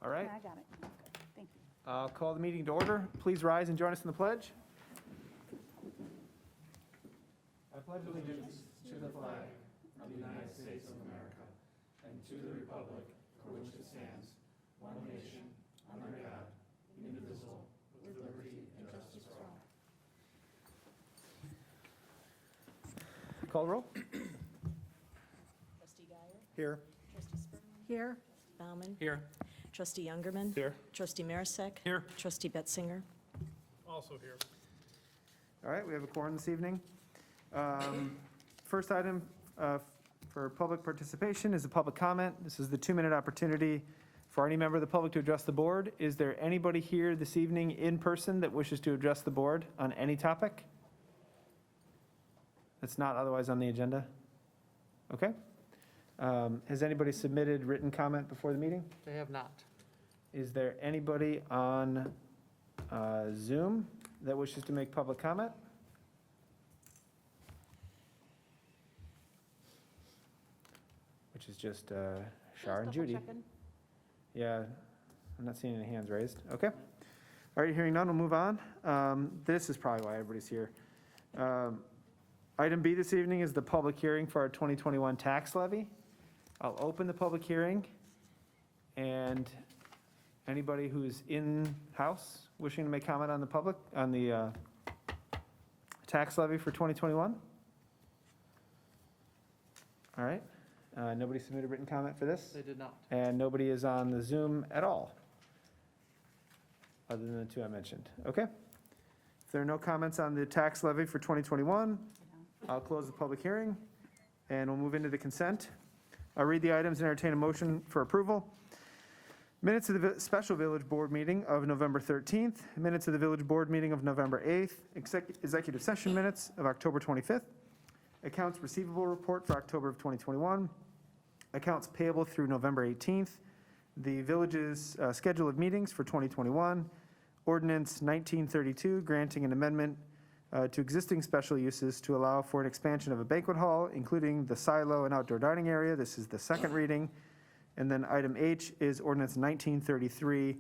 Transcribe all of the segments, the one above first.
All right. I got it. Okay, thank you. I'll call the meeting to order. Please rise and join us in the pledge. I pledge allegiance to the flag of the United States of America and to the republic for which it stands, one nation, under God, indivisible, with liberty and justice for all. Call the roll. Trustee Guyer? Here. Trustee Spurman? Here. Bauman? Here. Trustee Youngerman? Here. Trustee Marisak? Here. Trustee Betzinger? Also here. All right, we have a quorum this evening. First item for public participation is a public comment. This is the 2-minute opportunity for any member of the public to address the board. Is there anybody here this evening in person that wishes to address the board on any topic that's not otherwise on the agenda? Okay. Has anybody submitted written comment before the meeting? They have not. Is there anybody on Zoom that wishes to make public comment? Which is just Shar and Judy. Yeah, I'm not seeing any hands raised. Okay. All right, hearing none, we'll move on. This is probably why everybody's here. Item B this evening is the public hearing for our 2021 tax levy. I'll open the public hearing, and anybody who's in-house wishing to make comment on the tax levy for 2021? All right. Nobody submitted written comment for this? They did not. And nobody is on the Zoom at all, other than the two I mentioned. Okay. If there are no comments on the tax levy for 2021, I'll close the public hearing, and we'll move into the consent. I'll read the items and entertain a motion for approval. Minutes of the special village board meeting of November 13th, minutes of the village board meeting of November 8th, executive session minutes of October 25th, accounts receivable report for October of 2021, accounts payable through November 18th, the village's schedule of meetings for 2021, ordinance 1932 granting an amendment to existing special uses to allow for an expansion of a banquet hall, including the silo and outdoor dining area. This is the second reading. And then item H is ordinance 1933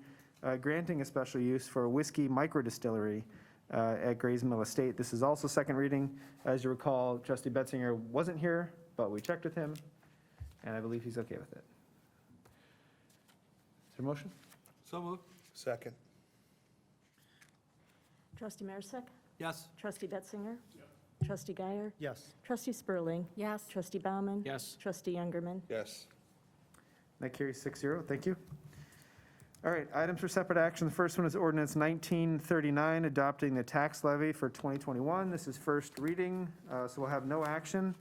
granting a special use for a whiskey microdistillery at Gray's Mill Estate. This is also second reading. As you recall, Trustee Betzinger wasn't here, but we checked with him, and I believe he's okay with it. Is there a motion? So moved. Second. Trustee Marisak? Yes. Trustee Betzinger? Trustee Guyer? Yes. Trustee Spurling? Yes. Trustee Bauman? Yes. Trustee Youngerman? Yes. That carries 6-0. Thank you. All right, items for separate action. The first one is ordinance 1939, adopting the tax levy for 2021. This is first reading, so we'll have no action.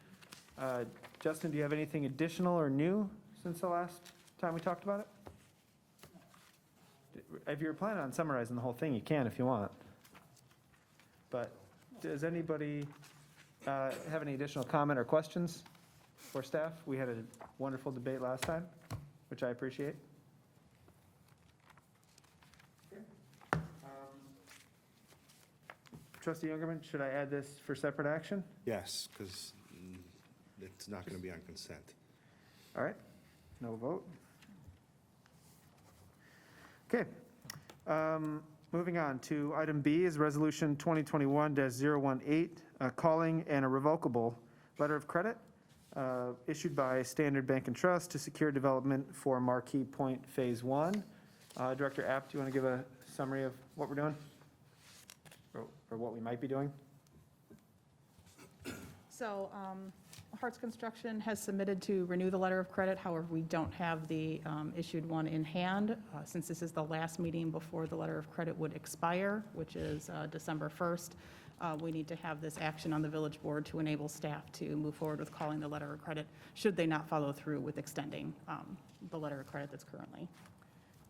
Justin, do you have anything additional or new since the last time we talked about it? If you're planning on summarizing the whole thing, you can if you want. But does anybody have any additional comment or questions for staff? We had a wonderful debate last time, which I appreciate. Trustee Youngerman, should I add this for separate action? Yes, because it's not going to be on consent. All right, no vote. Okay. Moving on to item B is Resolution 2021-018, calling and a revocable letter of credit issued by Standard Bank and Trust to secure development for Marquee Point Phase 1. Director Apt, do you want to give a summary of what we're doing? Or what we might be doing? So Hart's Construction has submitted to renew the letter of credit. However, we don't have the issued one in hand. Since this is the last meeting before the letter of credit would expire, which is December 1st, we need to have this action on the village board to enable staff to move forward with calling the letter of credit, should they not follow through with extending the letter of credit that's currently.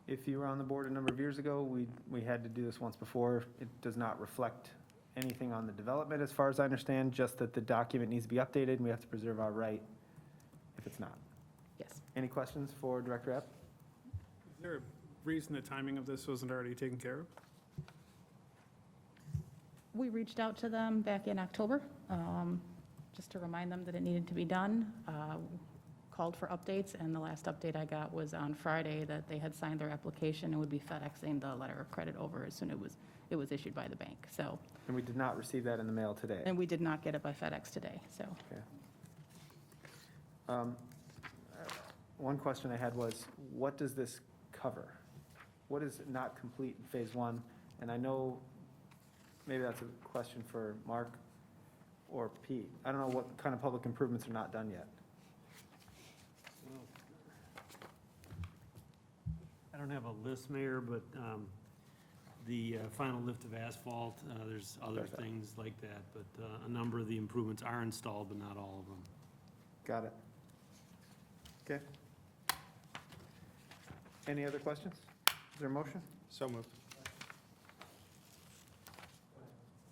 If you were on the board a number of years ago, we had to do this once before. It does not reflect anything on the development, as far as I understand, just that the document needs to be updated, and we have to preserve our right if it's not. Yes. Any questions for Director Epp? Is there a reason the timing of this wasn't already taken care of? We reached out to them back in October, just to remind them that it needed to be done. called for updates, and the last update I got was on Friday that they had signed their application and would be FedExing the letter of credit over as soon as it was issued by the bank. So, And we did not receive that in the mail today. and we did not get it by FedEx today, so. Okay. One question I had was, what does this cover? What is not complete in phase one? And I know, maybe that's a question for Mark or Pete. I don't know what kind of public improvements are not done yet. I don't have a list, Mayor, but the final lift of asphalt, there's other Perfect. things like that, but a number of the improvements are installed, but not all of them. Got it. Okay. Any other questions? Is there a motion? So moved.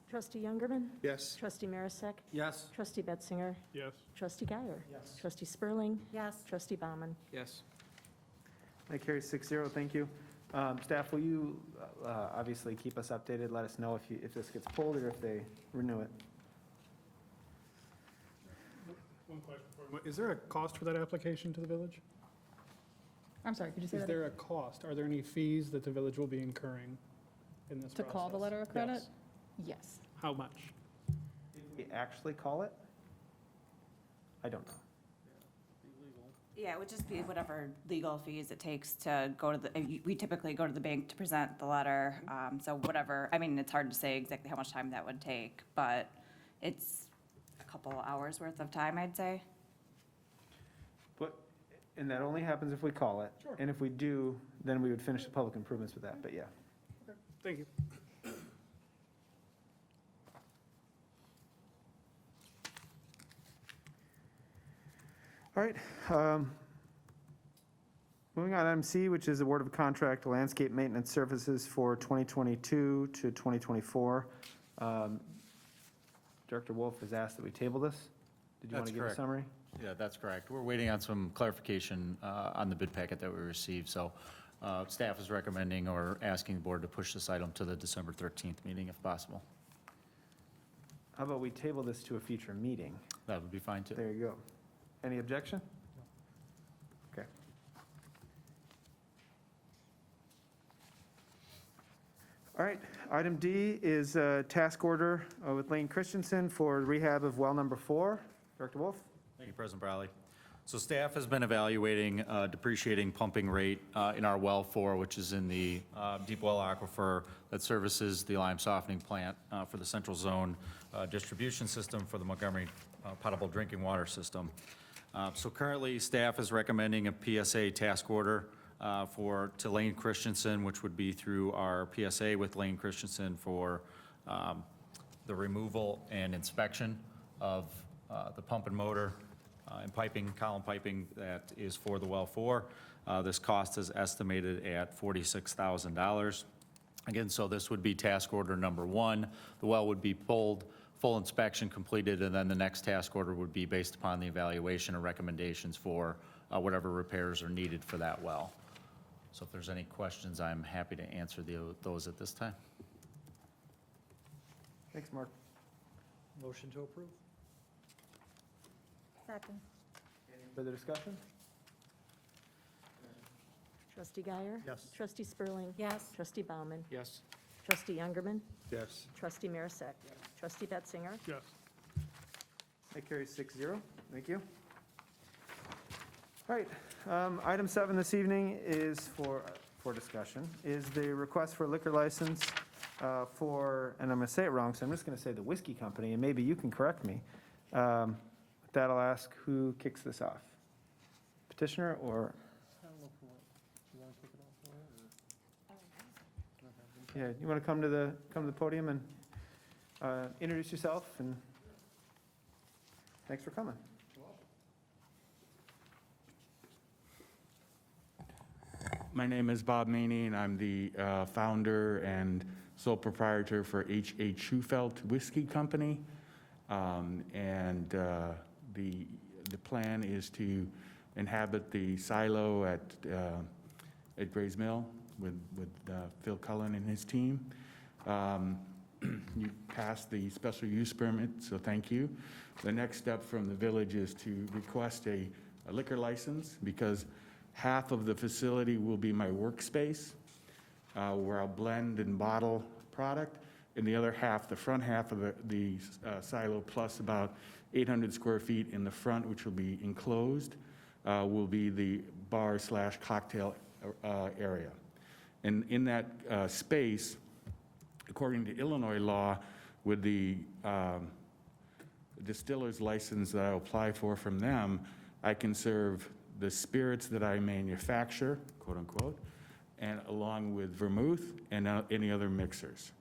Trustee Youngerman? Yes. Trustee Marisak? Yes. Trustee Betzinger? Yes. Trustee Guyer? Yes. Trustee Spurling? Yes. Trustee Bauman? Yes. That carries 6-0, thank you. Staff, will you obviously keep us updated, let us know if this gets pulled or if they renew it? One question. Is there a cost for that application to the village? I'm sorry, could you say Is that? there a cost? Are there any fees that the village will be incurring in this To process? call the letter of credit? Yes. Yes. How much? We actually call it? I don't know. Yeah, it would just be whatever legal fees it takes to go to the, we typically go to the bank to present the letter. So whatever, I mean, it's hard to say exactly how much time that would take, but it's a couple hours worth of time, I'd say. But, and that only happens if we call it. Sure. And if we do, then we would finish the public improvements with that, but yeah. Thank you. All right. Moving on, item C, which is award of contract landscape maintenance services for 2022 to 2024. Director Wolf has asked that we table this. Did you want That's to give a correct. summary? Yeah, that's correct. We're waiting on some clarification on the bid packet that we received, so staff is recommending or asking the board to push this item to the December 13th meeting if possible. How about we table this to a future meeting? That would be fine, too. There you go. Any objection? Okay. All right, item D is a task order with Lane Christensen for rehab of well number 4. Director Wolf? Thank you, President Brawley. So staff has been evaluating depreciating pumping rate in our well 4, which is in the deep well aquifer that services the lime softening plant for the central zone distribution system for the Montgomery potable drinking water system. So currently, staff is recommending a PSA task order to Lane Christensen, which would be through our PSA with Lane Christensen for the removal and inspection of the pump and motor and piping, column piping that is for the well 4. This cost is estimated at $46,000. Again, so this would be task order number 1. The well would be pulled, full inspection completed, and then the next task order would be based upon the evaluation and recommendations for whatever repairs are needed for that well. So if there's any questions, I'm happy to answer those at this time. Thanks, Mark. Motion to approve? Second. Any further discussion? Trustee Guyer? Yes. Trustee Spurling? Yes. Trustee Bauman? Yes. Trustee Youngerman? Yes. Trustee Marisak? Trustee Betzinger? Yes. That carries 6-0. Thank you. All right, item 7 this evening is for discussion, is the request for liquor license for, and I'm going to say it wrong, so I'm just going to say the whiskey company, and maybe you can correct me. With that, I'll ask who kicks this off? Petitioner or? Yeah, you want to come to the podium and introduce yourself, and thanks for coming. My name is Bob Maney, and I'm the founder and sole proprietor for H.A. Schufelt Whiskey Company. And the plan is to inhabit the silo at Gray's Mill with Phil Cullen and his team. You passed the special use permit, so thank you. The next step from the village is to request a liquor license because half of the facility will be my workspace where I'll blend and bottle product, and the other half, the front half of the silo plus about 800 square feet in the front, which will be enclosed, will be the bar/cocktail area. And in that space, according to Illinois law, with the distiller's license that I apply for from them, I can serve the spirits that I manufacture, quote unquote, and along with vermouth and any other mixers.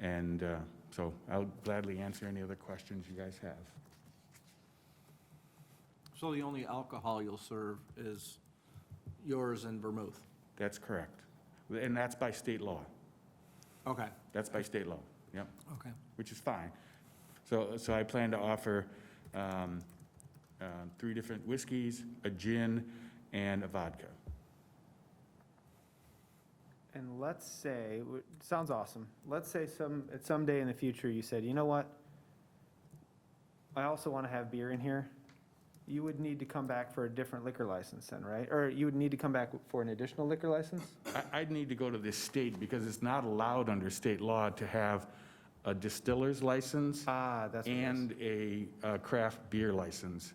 And so I'll gladly answer any other questions you guys have. So the only alcohol you'll serve is yours and vermouth? That's correct. And that's by state law. Okay. That's by state law, yep, Okay. which is fine. So I plan to offer 3 different whiskeys, a gin, and a vodka. And let's say, sounds awesome. Let's say at some day in the future, you said, you know what? I also want to have beer in here. You would need to come back for a different liquor license then, right? Or you would need to come back for an additional liquor license? I'd need to go to the state because it's not allowed under state law to have a distiller's license That's what it is. and a craft beer license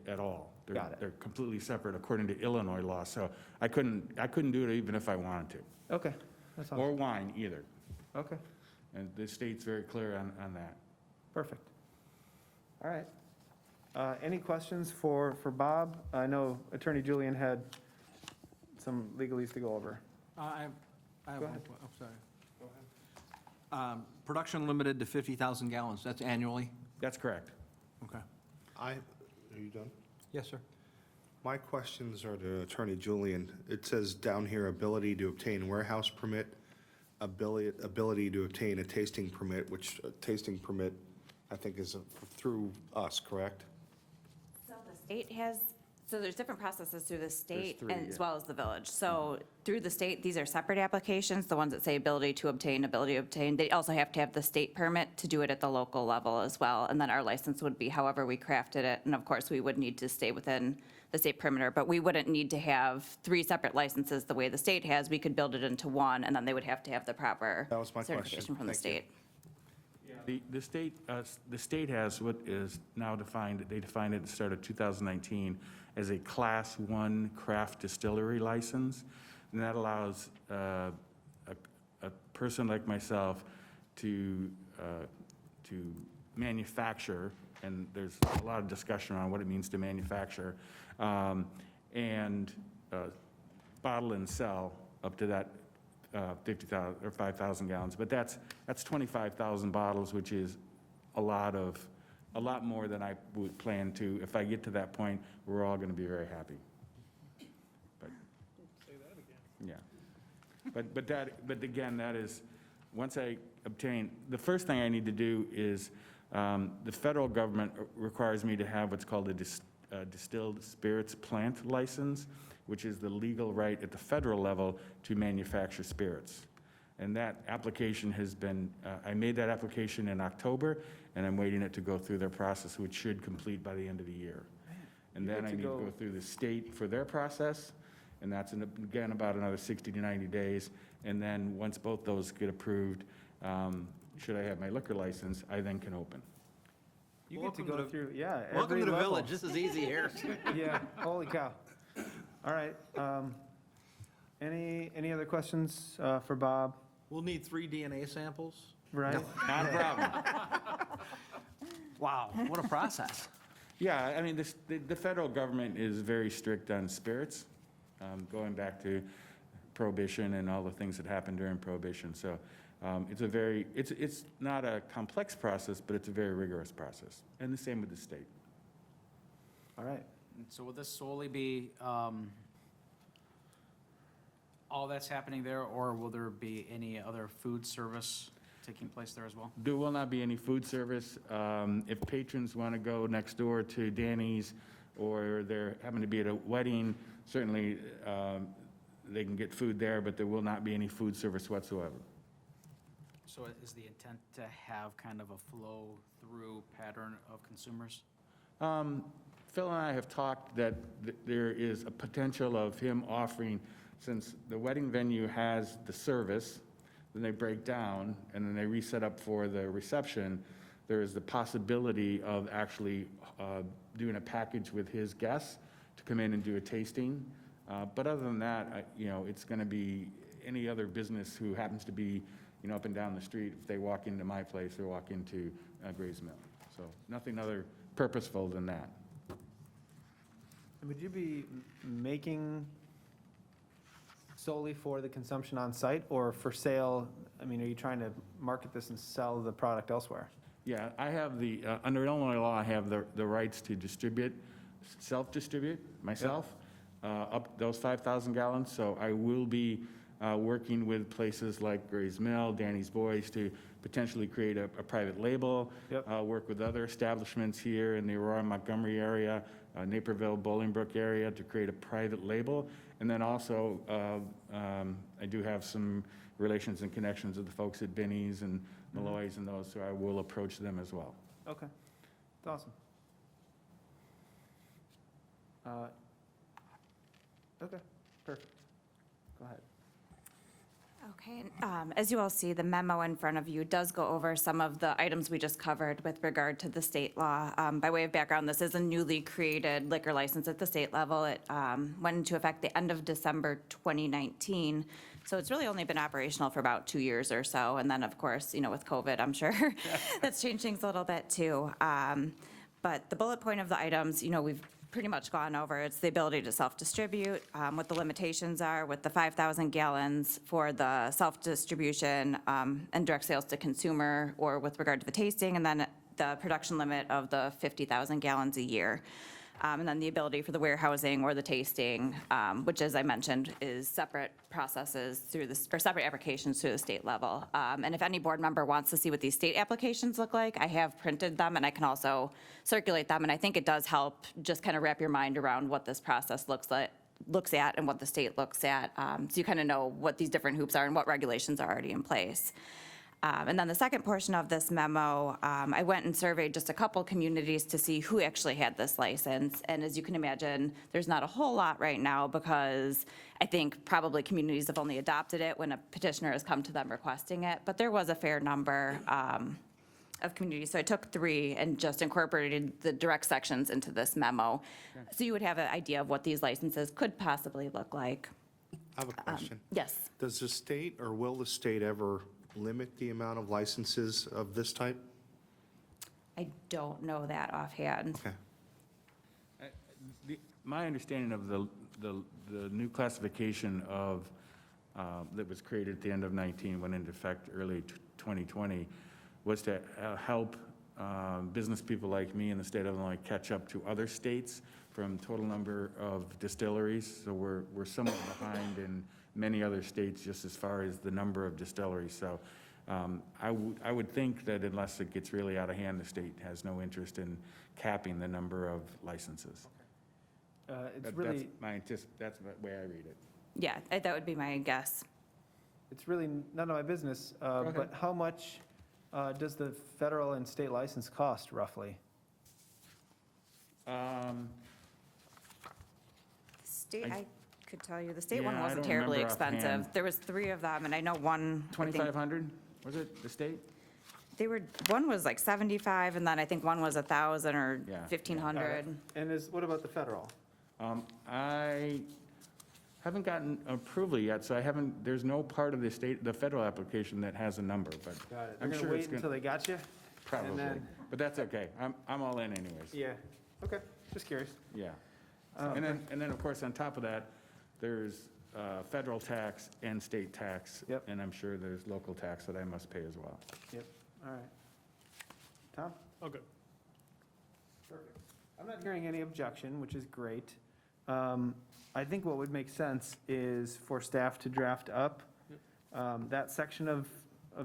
at all. Got it. They're completely separate according to Illinois law, so I couldn't do it even if I wanted to. Okay, that's awesome. Or wine either. Okay, And the state's very clear on that. perfect. All right. Any questions for Bob? I know Attorney Julian had some legalese to go over. I have Go one, ahead. I'm sorry. Production limited to 50,000 gallons, that's annually? That's correct. Okay. Are you done? Yes, sir. My questions are to Attorney Julian. It says down here, ability to obtain warehouse permit, ability to obtain a tasting permit, which a tasting permit, I think, is through us, correct? So the state has, so there's different processes through the state 3, and as yeah. well as the village. So through the state, these are separate applications, the ones that say ability to obtain. They also have to have the state permit to do it at the local level as well. And then our license would be however we crafted it. And of course, we would need to stay within the state perimeter, but we wouldn't need to have 3 separate licenses the way the state has. We could build it into one, and then they would have to have the proper That was my question. certification from the Thank you. state. The state has what is now defined, they defined it at the start of 2019 as a Class 1 craft distillery license. And that allows a person like myself to manufacture, and there's a lot of discussion around what it means to manufacture, and bottle and sell up to that 50,000 or 5,000 gallons. But that's 25,000 bottles, which is a lot more than I would plan to. If I get to that point, we're all going to be very happy. But, Say that again. yeah. But again, that is, once I obtain, the first thing I need to do is, the federal government requires me to have what's called a distilled spirits plant license, which is the legal right at the federal level to manufacture spirits. And that application has been, I made that application in October, and I'm waiting it to go through their process, which should complete by the end of the year. And then I need to go through the state for their process, and that's, again, about another 60 to 90 days. And then, once both those get approved, should I have my liquor license, I then can open. You get to Welcome go to- through, yeah, Welcome every to the level. village, this is easy here. Yeah, holy cow. All right. Any other questions for Bob? We'll need 3 DNA samples. Right? Not a problem. Wow, what a process. Yeah, I mean, the federal government is very strict on spirits, going back to Prohibition and all the things that happened during Prohibition. So it's not a complex process, but it's a very rigorous process. And the same with the state. All right. So will this solely be all that's happening there, or will there be any other food service taking place there as well? There will not be any food service. If patrons want to go next door to Danny's, or they're happen to be at a wedding, certainly they can get food there, but there will not be any food service whatsoever. So is the intent to have kind of a flow-through pattern of consumers? Phil and I have talked that there is a potential of him offering, since the wedding venue has the service, then they break down, and then they reset up for the reception, there is the possibility of actually doing a package with his guests to come in and do a tasting. But other than that, it's going to be any other business who happens to be, up and down the street. If they walk into my place, or walk into Gray's Mill. So nothing other purposeful than that. Would you be making solely for the consumption on site or for sale? I mean, are you trying to market this and sell the product elsewhere? Yeah, I have under Illinois law, I have the rights to self-distribute myself, up those 5,000 gallons. So I will be working with places like Gray's Mill, Danny's Boys to potentially create a private label. Yep. Work with other establishments here in the Aurora, Montgomery area, Naperville, Bolingbrook area to create a private label. And then also, I do have some relations and connections with the folks at Binny's and Malloy's and those, so I will approach them as well. Okay, that's awesome. Okay, perfect. Go ahead. Okay, as you all see, the memo in front of you does go over some of the items we just covered with regard to the state law. By way of background, this is a newly created liquor license at the state level. It went into effect the end of December 2019, so it's really only been operational for about 2 years or so. And then, of course, with COVID, I'm sure that's changed things a little bit too. But the bullet point of the items, we've pretty much gone over. It's the ability to self-distribute, what the limitations are with the 5,000 gallons for the self-distribution and direct sales to consumer, or with regard to the tasting, and then the production limit of the 50,000 gallons a year. And then the ability for the warehousing or the tasting, which, as I mentioned, is separate processes through this, or separate applications through the state level. And if any board member wants to see what these state applications look like, I have printed them, and I can also circulate them. And I think it does help just kind of wrap your mind around what this process looks at and what the state looks at, so you kind of know what these different hoops are and what regulations are already in place. And then the second portion of this memo, I went and surveyed just a couple communities to see who actually had this license. And as you can imagine, there's not a whole lot right now, because I think probably communities have only adopted it when a petitioner has come to them requesting it. But there was a fair number of communities. So I took 3 and just incorporated the direct sections into this memo. So you would have an idea of what these licenses could possibly look like. I have a question. Yes. Does the state, or will the state ever limit the amount of licenses of this type? I don't know that offhand. Okay. My understanding of the new classification of, that was created at the end of 19, went into effect early 2020, was to help business people like me in the state of Illinois catch up to other states from total number of distilleries. So we're somewhat behind in many other states just as far as the number of distilleries. So I would think that unless it gets really out of hand, the state has no interest in capping the number of licenses. It's really, That's the way I read it. Yeah, that would be my guess. it's really none of my business, ahead. but how much does the federal and state license cost roughly? State, I- I could tell you, the state one Yeah, I wasn't don't terribly remember expensive. offhand. There was 3 of them, and I know one, I think 2,500, was it, the state? one was like 75, and then I think one was 1,000 or Yeah. 1,500. And what about the federal? I haven't gotten approval yet, so there's no part of the federal application that has a number, but Got it. They're I'm gonna sure wait it's until gonna, they got you? probably, then- but that's okay. I'm all in anyways. Yeah, okay, just curious. Yeah. Oh, And then, of course, on top of that, there's federal tax and state tax. Yep. And I'm sure there's local tax that I must pay as well. Yep, all right. Tom? Oh, good. Perfect. I'm not hearing any objection, which is great. I think what would make sense is for staff to draft up that section of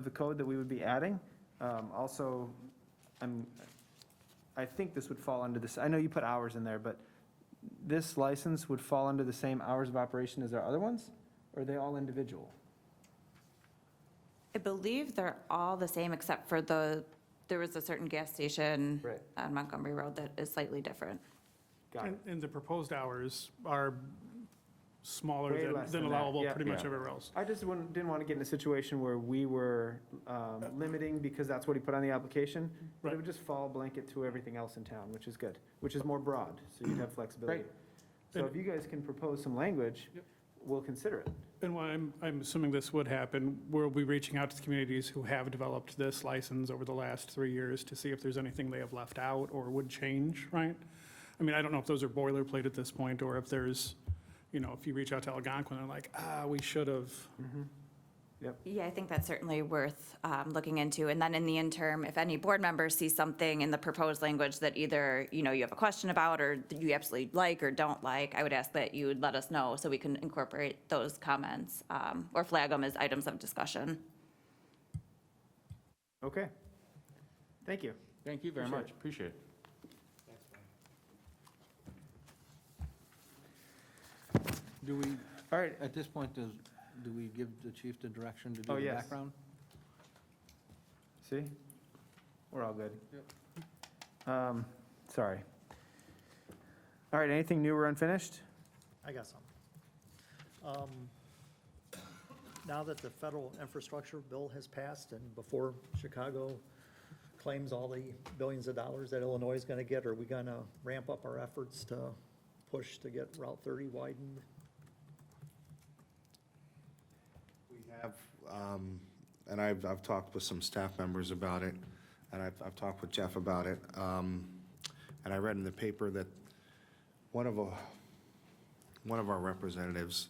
the code that we would be adding. Also, I think this would fall under this, I know you put hours in there, but this license would fall under the same hours of operation as our other ones? Or are they all individual? I believe they're all the same, except for there was a certain gas station Right. on Montgomery Road that is slightly different. Got it. And the proposed hours are smaller Way less than than that. allowable Yeah. pretty much Yeah. everywhere else. I just didn't want to get in a situation where we were limiting because that's what he put on the application. But it Right. would just fall blanket to everything else in town, which is good, which is more broad, so you'd have flexibility. Right. So if you guys can propose some language, Yep. we'll consider it. And what I'm assuming this would happen, we'll be reaching out to the communities who have developed this license over the last 3 years to see if there's anything they have left out or would change, right? I mean, I don't know if those are boilerplate at this point, or if there's, if you reach out to Algonquin, they're like, we should have. Yeah, I think that's certainly worth looking into. And then in the interim, if any board members see something in the proposed language that either, you have a question about or that you absolutely like or don't like, I would ask that you would let us know so we can incorporate those comments or flag them as items of discussion. Okay. Thank you. Thank you very Appreciate much, appreciate it. Do we, All right, at this point, do we give the chief the direction to Oh, do the yes. background? see? We're all good. Sorry. All right, anything new or unfinished? I got some. Now that the federal infrastructure bill has passed and before Chicago claims all the billions of dollars that Illinois is going to get, are we going to ramp up our efforts to push to get Route 30 widened? We have, and I've talked with some staff members about it, and I've talked with Jeff about it. And I read in the paper that one of our representatives,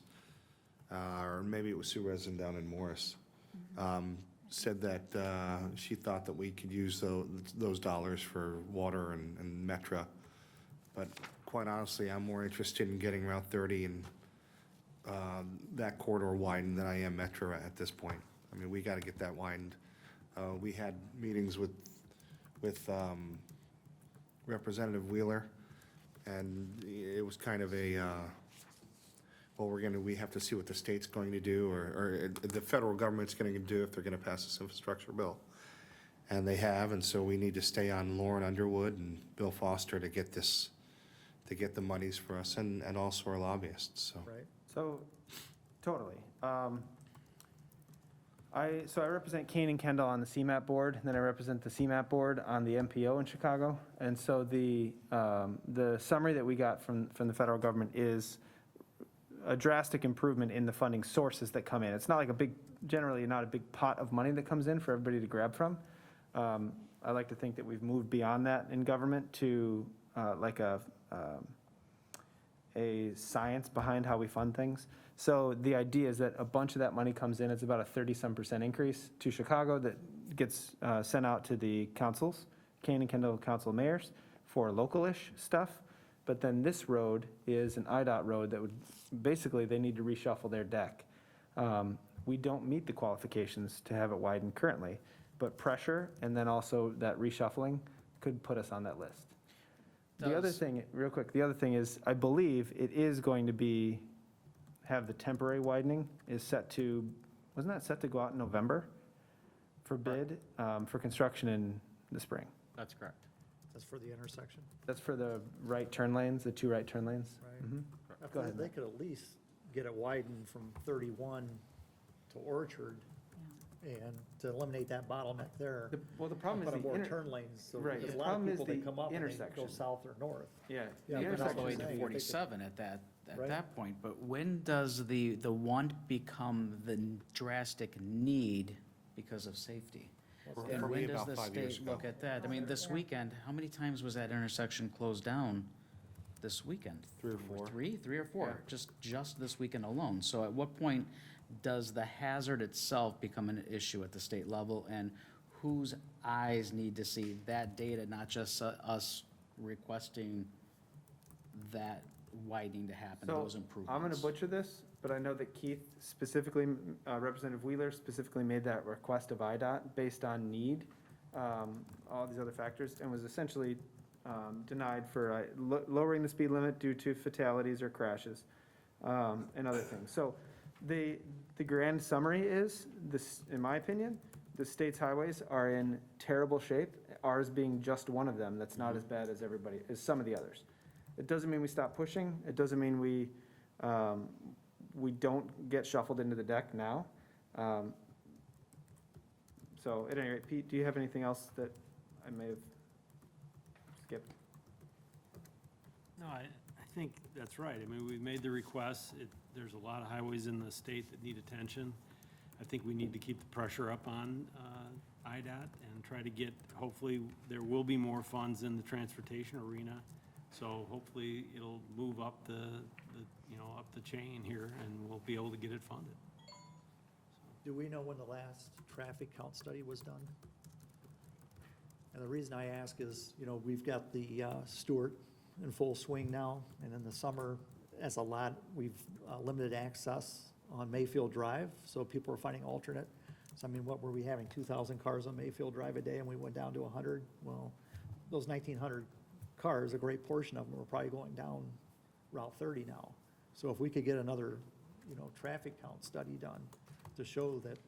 or maybe it was Sue Resin down in Morris, said that she thought that we could use those dollars for water and Metra. But quite honestly, I'm more interested in getting Route 30 and that corridor widened than I am Metra at this point. I mean, we got to get that widened. We had meetings with Representative Wheeler, and it was kind of a, well, we have to see what the state's going to do, or the federal government's going to do if they're going to pass this infrastructure bill. And they have, and so we need to stay on Lauren Underwood and Bill Foster to get this, to get the monies for us and also our lobbyists, so. Right? So, totally. So I represent Kane and Kendall on the CMAP board, and then I represent the CMAP board on the MPO in Chicago. And so the summary that we got from the federal government is a drastic improvement in the funding sources that come in. It's not like generally not a big pot of money that comes in for everybody to grab from. I like to think that we've moved beyond that in government to like a science behind how we fund things. So the idea is that a bunch of that money comes in. It's about a 30-some% increase to Chicago that gets sent out to the councils, Kane and Kendall council mayors, for local-ish stuff. But then this road is an IDOT road that would, basically, they need to reshuffle their deck. We don't meet the qualifications to have it widened currently, but pressure and then also that reshuffling could put us on that list. The other thing, real quick, the other thing is, I believe it is going to have the temporary widening is set to, wasn't that set to go out in November for bid, for construction in the spring? That's correct. That's for the intersection, That's for the right turn lanes, the 2 right turn lanes? right? Mhm. If Go ahead, They Matt. could at least get it widened from 31 to Orchard and to eliminate that bottleneck there. Well, the problem is Put the more turn lanes, so right, there's the a lot of problem is people that the come up and they go intersection. south or north. Yeah. Yeah, the but All the that's way what I'm to saying, if they could- 47 at Right. that point, but when does the want become the drastic need because of safety? And For me, when does about the 5 years state ago. look at that? I mean, this weekend, how many times was that intersection closed down this weekend? 3 or 4. Three or four, Yeah. just this weekend alone. So at what point does the hazard itself become an issue at the state level? And whose eyes need to see that data, not just us requesting that widening to happen, So, those improvements? I'm going to butcher this, but I know that Keith specifically, Representative Wheeler specifically made that request of IDOT based on need, all these other factors, and was essentially denied for lowering the speed limit due to fatalities or crashes and other things. So the grand summary is, this, in my opinion, the state's highways are in terrible shape, ours being just one of them that's not as bad as some of the others. It doesn't mean we stop pushing. It doesn't mean we don't get shuffled into the deck now. So at any rate, Pete, do you have anything else that I may have skipped? No, I think that's right. I mean, we've made the requests. There's a lot of highways in the state that need attention. I think we need to keep the pressure up on IDOT and try to get, hopefully, there will be more funds in the transportation arena. So hopefully, it'll move up up the chain here, and we'll be able to get it funded. Do we know when the last traffic count study was done? And the reason I ask is, we've got the Stewart in full swing now, and in the summer, as a lot, we've limited access on Mayfield Drive, so people are finding alternate. So I mean, what were we having, 2,000 cars on Mayfield Drive a day, and we went down to 100? Well, those 1,900 cars, a great portion of them are probably going down Route 30 now. So if we could get another, traffic count study done to show that,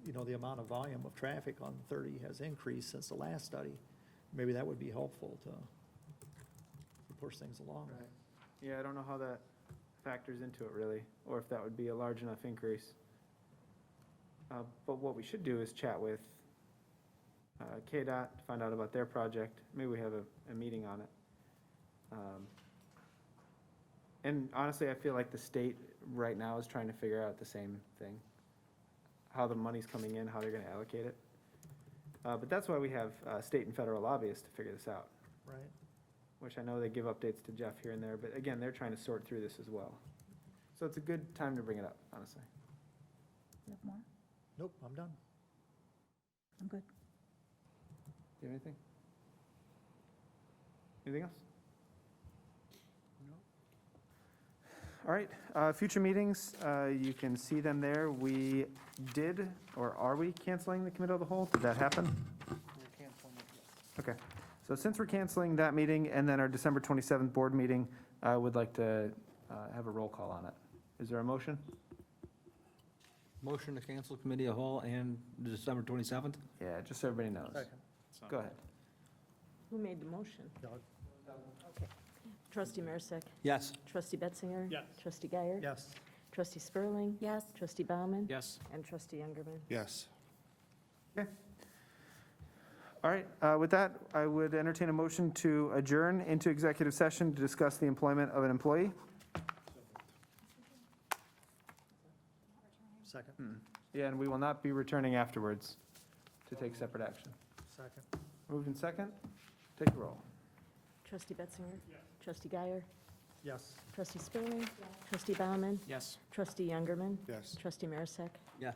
the amount of volume of traffic on 30 has increased since the last study, maybe that would be helpful to push things along. Right. Yeah, I don't know how that factors into it really, or if that would be a large enough increase. But what we should do is chat with KDOT to find out about their project. Maybe we have a meeting on it. And honestly, I feel like the state right now is trying to figure out the same thing. How the money's coming in, how they're gonna allocate it. But that's why we have state and federal lobbyists to figure this out. Right. Which I know they give updates to Jeff here and there, but again, they're trying to sort through this as well. So it's a good time to bring it up, honestly. You have more? Nope, I'm done. I'm good. Do you have anything? Anything else? All right, future meetings, you can see them there. We did, or are we canceling the committee of the whole? Did that happen? Okay, so since we're canceling that meeting and then our December 27th board meeting, I would like to have a roll call on it. Is there a motion? Motion to cancel committee of whole and December 27th? Yeah, just so everybody knows. Go ahead. Who made the motion? Doug? Okay. Trustee Marisak. Yes. Trustee Betzinger. Yes. Trustee Guyer. Yes. Trustee Spurling. Yes. Trustee Bauman. Yes. And Trustee Youngerman. Yes. Okay. All right, with that, I would entertain a motion to adjourn into executive session to discuss the employment of an employee. Second. Yeah, and we will not be returning afterwards to take separate action. Second. Moved in second, take the roll. Trustee Betzinger. Trustee Guyer. Yes. Trustee Spurling. Trustee Bauman. Yes. Trustee Youngerman. Yes. Trustee Marisak. Yes.